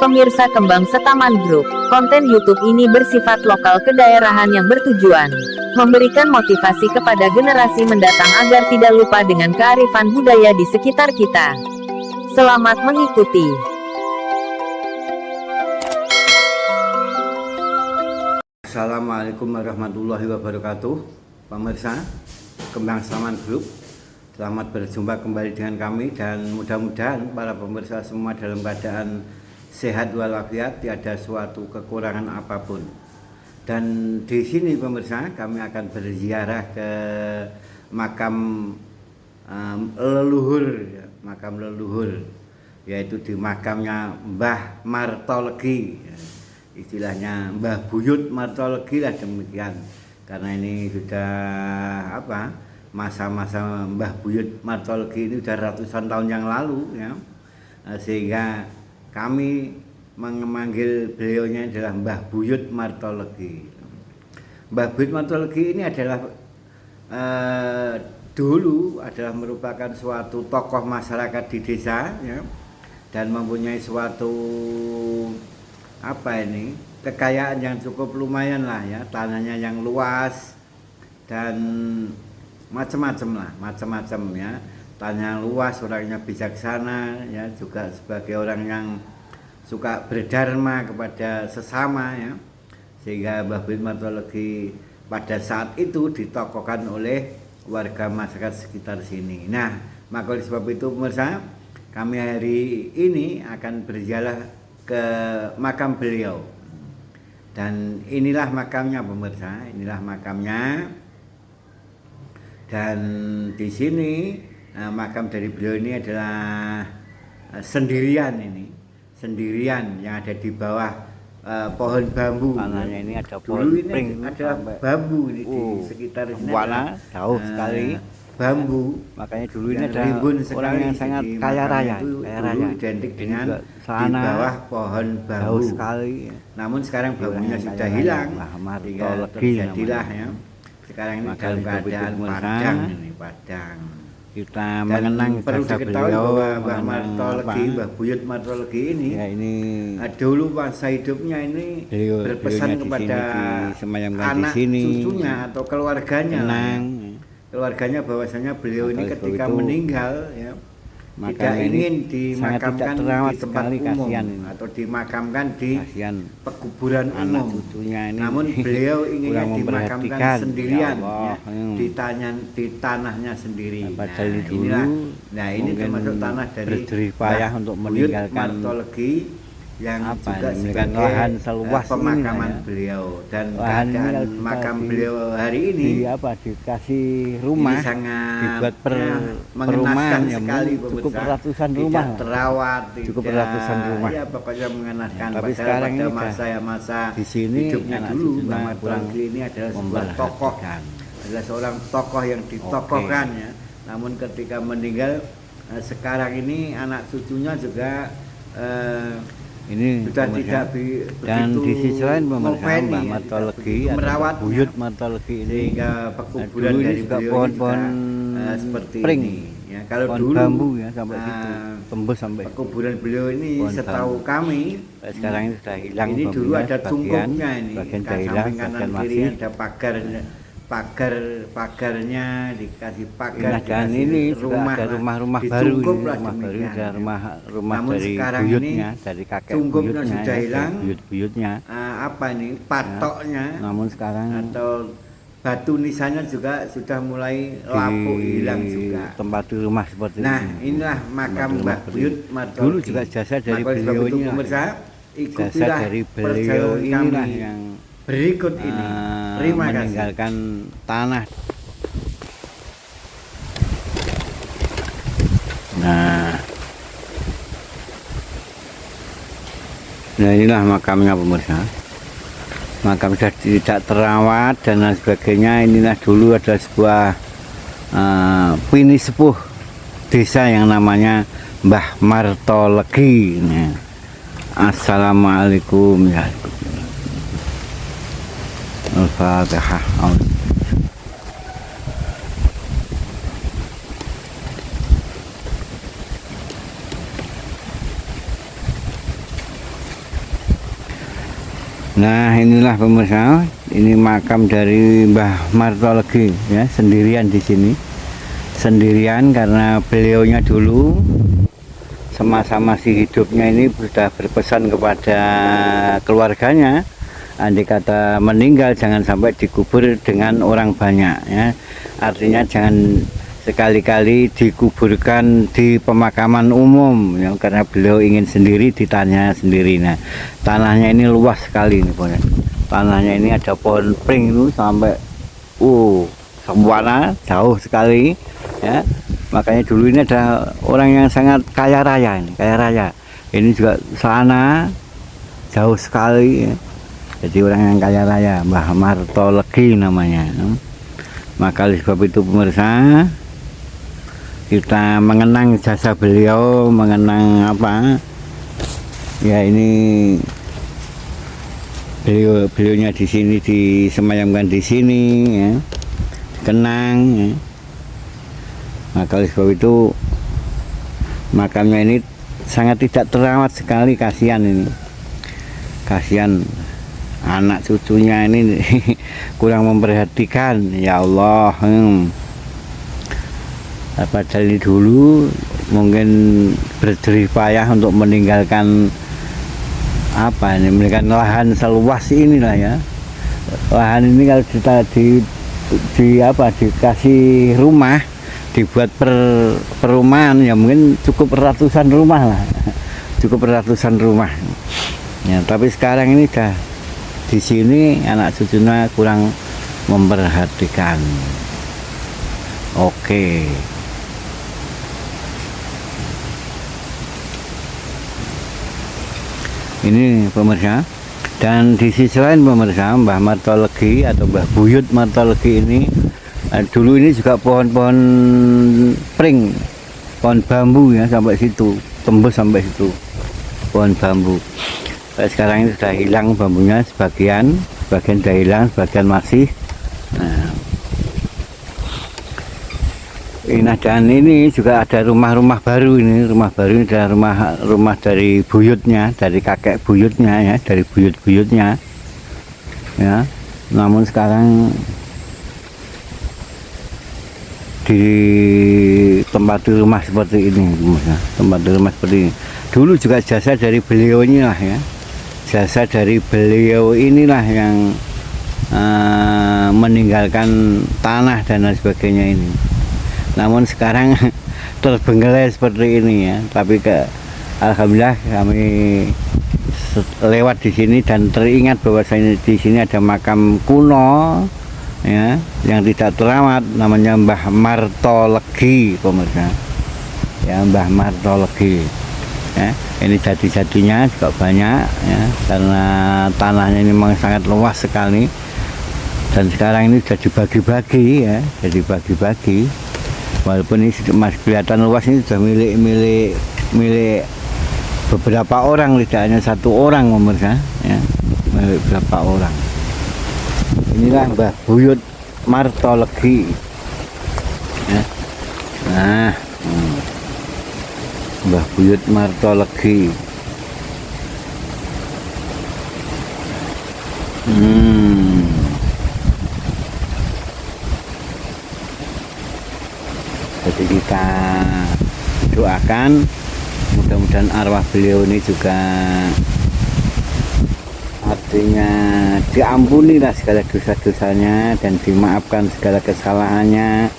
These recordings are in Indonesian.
Pemirsa Kembang Setaman Group, konten YouTube ini bersifat lokal kedaerahan yang bertujuan memberikan motivasi kepada generasi mendatang agar tidak lupa dengan kearifan budaya di sekitar kita. Selamat mengikuti. Assalamualaikum warahmatullahi wabarakatuh. Pemirsa Kembang Setaman Group, selamat berjumpa kembali dengan kami, dan mudah-mudahan para pemirsa semua dalam keadaan sehat walafiat, tiada suatu kekurangan apapun. Dan di sini pemirsa, kami akan berziarah ke makam leluhur, yaitu di makamnya Mbah Martolegi, istilahnya Mbah Buyut Martolegi lah demikian, karena ini sudah masa-masa Mbah Buyut Martolegi ini sudah ratusan tahun yang lalu ya, sehingga kami memanggil beliaunya adalah Mbah Buyut Martolegi. Mbah Buyut Martolegi ini adalah dulu adalah merupakan suatu tokoh masyarakat di desa ya, dan mempunyai suatu kekayaan yang cukup lumayan lah ya, tanahnya yang luas dan macam-macam ya, tanah luas, orangnya bijaksana ya, juga sebagai orang yang suka berdharma kepada sesama ya, sehingga Mbah Buyut Martolegi pada saat itu ditokohkan oleh warga masyarakat sekitar sini. Nah, maka oleh sebab itu pemirsa, kami hari ini akan berjalan ke makam beliau, dan inilah makamnya pemirsa, inilah makamnya. Dan di sini makam dari beliau ini adalah sendirian yang ada di bawah pohon bambu. Tanahnya ini ada pohon pring, ada bambu ini di sekitar sini. Warna jauh sekali bambu. Makanya dulu ini ada orang yang sangat kaya raya. Identik dengan di bawah pohon bambu. Jauh sekali. Namun sekarang bambunya sudah hilang. Sehingga terjadilah ya. Sekarang ini dalam keadaan padang. Kita mengenang perlu diketahui bahwa Mbah Martolegi, Mbah Buyut Martolegi ini, ya, ini dulu masa hidupnya ini berpesan kepada anak cucunya atau keluarganya bahwasanya beliau ini ketika meninggal ya, tidak ingin dimakamkan di tempat umum atau dimakamkan di pekuburan umum. Namun beliau inginnya dimakamkan sendirian ya, di tanahnya sendiri. Nah, ini termasuk tanah dari untuk Buyut Martolegi yang juga sebagai lahan seluas pemakaman beliau, dan keadaan makam beliau hari ini dikasih rumah, sangat dibuat perumahan yang cukup ratusan rumah, terawat, cukup ratusan rumah. Ya, pokoknya mengenaskan. Tapi sekarang pada ini masa di sini hidupnya dulu, Mbah Martolegi ini adalah sebuah tokoh, adalah seorang tokoh yang ditokohkan ya. Namun ketika meninggal, sekarang ini anak cucunya juga ini sudah tidak dan di sisi lain Mbah Martolegi, merawat Buyut Martolegi ini, sehingga pekuburan dari juga beliau pohon-pohon seperti pring ini ya. Kalau pohon dulu bambu ya sampai situ, tembus sampai pekuburan beliau ini setahu kami sekarang ini sudah hilang. Ini dulu ada cungkupnya, ini bagian samping kanan kiri masih ada pagarnya, dikasih pagar, dan ini rumah, ada rumah-rumah baru, ada rumah namun dari sekarang buyutnya, ini dari kakek cungkupnya buyutnya, sudah hilang, buyutnya patoknya, namun sekarang atau batu nisannya juga sudah mulai lapuk, hilang juga. Tempat di rumah seperti ini. Nah, ini. Inilah makam Mbah Buyut Martolegi. Dulu juga jasa dari beliau ini, jasa dari beliau inilah yang berikut ini. Terima kasih. Meninggalkan tanah. Nah, inilah makamnya pemirsa. Makam sudah tidak terawat dan lain sebagainya. Inilah dulu ada sebuah pini sepuh desa yang namanya Mbah Martolegi. Assalamualaikum ya. Al-Fatihah. Nah inilah pemirsa, ini makam dari Mbah Martolegi ya, sendirian di sini, sendirian karena beliaunya dulu semasa masih hidupnya ini sudah berpesan kepada keluarganya, andai kata meninggal jangan sampai dikubur dengan orang banyak ya, artinya jangan sekali-kali dikuburkan di pemakaman umum ya, karena beliau ingin sendiri ditanya sendiri. Nah tanahnya ini luas sekali nih pokoknya. Tanahnya ini ada pohon pring itu sampai sempurna jauh sekali ya, makanya dulu ini ada orang yang sangat kaya raya ini juga sana jauh sekali ya. Jadi orang yang kaya raya, Mbah Martolegi namanya. Maka oleh sebab itu pemirsa, kita mengenang jasa beliau, mengenang apa ya, ini beliaunya di sini, disemayamkan di sini ya, kenang ya. Maka oleh sebab itu makamnya ini sangat tidak terawat sekali, kasihan ini, kasihan anak cucunya ini kurang memperhatikan ya Allah. Padahal ini dulu mungkin berjerih payah untuk meninggalkan apa ini, meninggalkan lahan seluas inilah ya. Lahan ini kalau kita dikasih rumah, dibuat perumahan ya mungkin cukup ratusan rumah lah, cukup ratusan rumah ya. Tapi sekarang ini dah di sini anak cucunya kurang memperhatikan. Oke. Ini pemirsa, dan di sisi lain pemirsa, Mbah Martolegi atau Mbah Buyut Martolegi ini dulu ini juga pohon-pohon pring, pohon bambu ya, sampai situ, tembus sampai situ, pohon bambu. Sekarang ini sudah hilang bambunya, sebagian sudah hilang, sebagian masih. Nah, dan ini juga ada rumah-rumah baru ini. Rumah baru ini adalah rumah dari buyutnya, dari kakek buyutnya ya, dari buyut-buyutnya ya. Namun sekarang ditempati rumah seperti ini, tempati rumah seperti ini. Dulu juga jasa dari beliau inilah ya, jasa dari beliau inilah yang meninggalkan tanah dan lain sebagainya ini. Namun sekarang terbengkelai seperti ini ya. Tapi alhamdulillah kami lewat di sini dan teringat bahwasanya di sini ada makam kuno ya, yang tidak terawat, namanya Mbah Martolegi pemirsa. Ya, Mbah Martolegi. Ya, ini jati-jatinya juga banyak ya, karena tanahnya ini memang sangat luas sekali. Dan sekarang ini sudah dibagi-bagi ya, jadi bagi-bagi. Walaupun ini masih kelihatan luas, ini sudah milik beberapa orang, tidak hanya satu orang pemirsa ya, milik beberapa orang. Inilah Mbah Buyut Martolegi ya. Nah, Mbah Buyut Martolegi. Jadi kita doakan mudah-mudahan arwah beliau ini juga artinya diampuni lah segala dosa-dosanya dan dimaafkan segala kesalahannya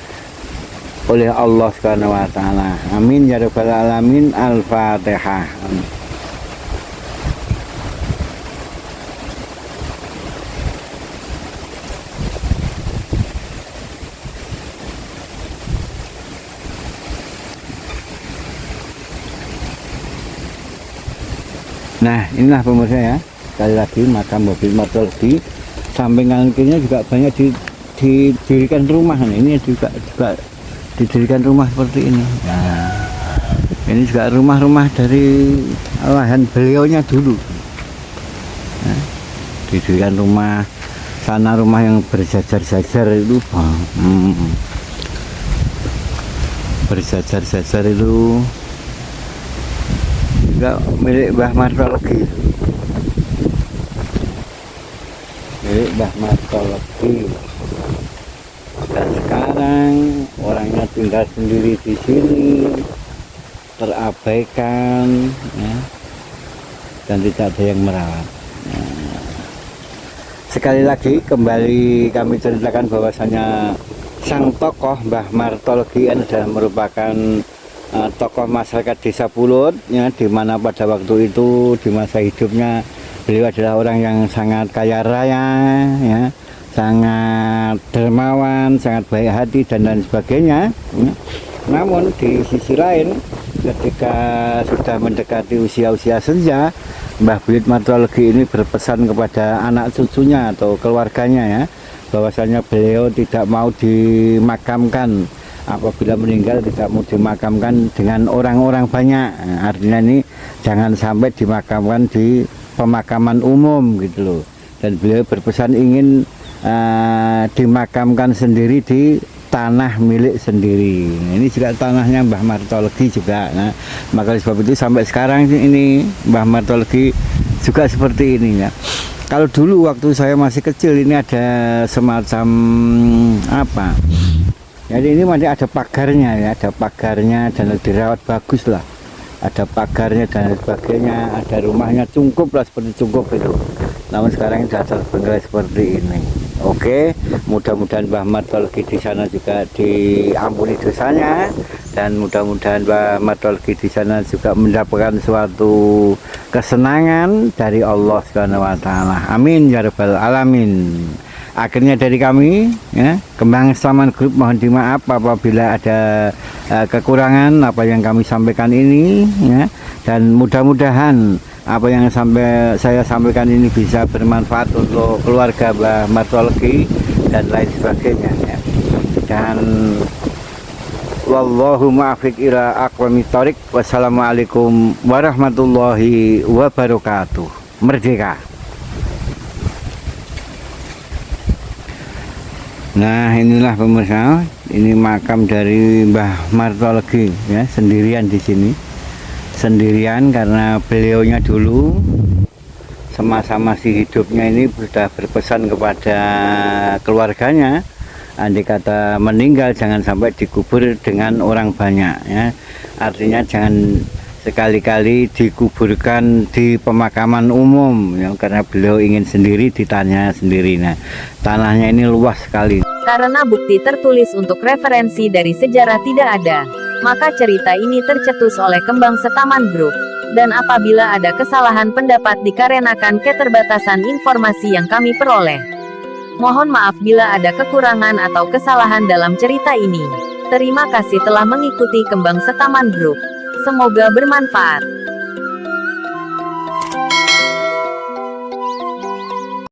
oleh Allah Subhanahu wa taala. Amin ya rabbal alamin. Al-Fatihah. Nah inilah pemirsa ya, sekali lagi makam Mbah Buyut Martolegi. Samping kanan kirinya juga banyak didirikan rumah. Ini juga didirikan rumah seperti ini. Nah, ini juga rumah-rumah dari lahan beliaunya dulu. Nah, didirikan rumah, sana rumah yang berjajar-jajar itu, berjajar-jajar itu juga milik Mbah Martolegi. milik Mbah Martologi. Dan sekarang orangnya tinggal sendiri di sini, terabaikan, ya, dan tidak ada yang merawat. Sekali lagi kembali kami ceritakan bahwasanya sang tokoh Mbah Martologi adalah merupakan tokoh masyarakat Desa Pulut, ya, di mana pada waktu itu di masa hidupnya beliau adalah orang yang sangat kaya raya, ya, sangat dermawan, sangat baik hati dan lain sebagainya, ya. Namun di sisi lain ketika sudah mendekati usia-usia senja, Mbah Buyut Martologi ini berpesan kepada anak cucunya atau keluarganya, ya, bahwasanya beliau tidak mau dimakamkan, apabila meninggal tidak mau dimakamkan dengan orang-orang banyak. Nah, artinya ini jangan sampai dimakamkan di pemakaman umum gitu loh. Dan beliau berpesan ingin dimakamkan sendiri di tanah milik sendiri. Ini juga tanahnya Mbah Martologi juga. Nah, maka sebab itu sampai sekarang ini Mbah Martologi juga seperti ini, ya. Kalau dulu waktu saya masih kecil ini ada semacam apa? Jadi ini masih ada pagarnya, ya, ada pagarnya dan dirawat bagus lah. Ada pagarnya dan sebagainya, ada rumahnya cungkup lah seperti cungkup itu. Namun sekarang sudah terbengkalai seperti ini. Oke, mudah-mudahan Mbah Martologi di sana juga diampuni dosanya, dan mudah-mudahan Mbah Martologi di sana juga mendapatkan suatu kesenangan dari Allah Subhanahu wa taala. Amin ya rabbal alamin. Akhirnya dari kami, ya, Kembang Islaman Group mohon dimaaf apabila ada kekurangan apa yang kami sampaikan ini, ya, dan mudah-mudahan apa yang saya sampaikan ini bisa bermanfaat untuk keluarga Mbah Martologi dan lain sebagainya, ya. Dan wallahu muwaffiq ila aqwamit thoriq. Wassalamualaikum warahmatullahi wabarakatuh. Merdeka. Nah, inilah pemirsa, ini makam dari Mbah Martologi, ya, sendirian di sini. Sendirian karena beliaunya dulu semasa masih hidupnya ini sudah berpesan kepada keluarganya, andai kata meninggal jangan sampai dikubur dengan orang banyak, ya. Artinya jangan sekali-kali dikuburkan di pemakaman umum, ya, karena beliau ingin sendiri di tanahnya sendiri. Nah, tanahnya ini luas sekali. Karena bukti tertulis untuk referensi dari sejarah tidak ada, maka cerita ini tercetus oleh Kembang Setaman Group. Dan apabila ada kesalahan pendapat dikarenakan keterbatasan informasi yang kami peroleh. Mohon maaf bila ada kekurangan atau kesalahan dalam cerita ini. Terima kasih telah mengikuti Kembang Setaman Group. Semoga bermanfaat.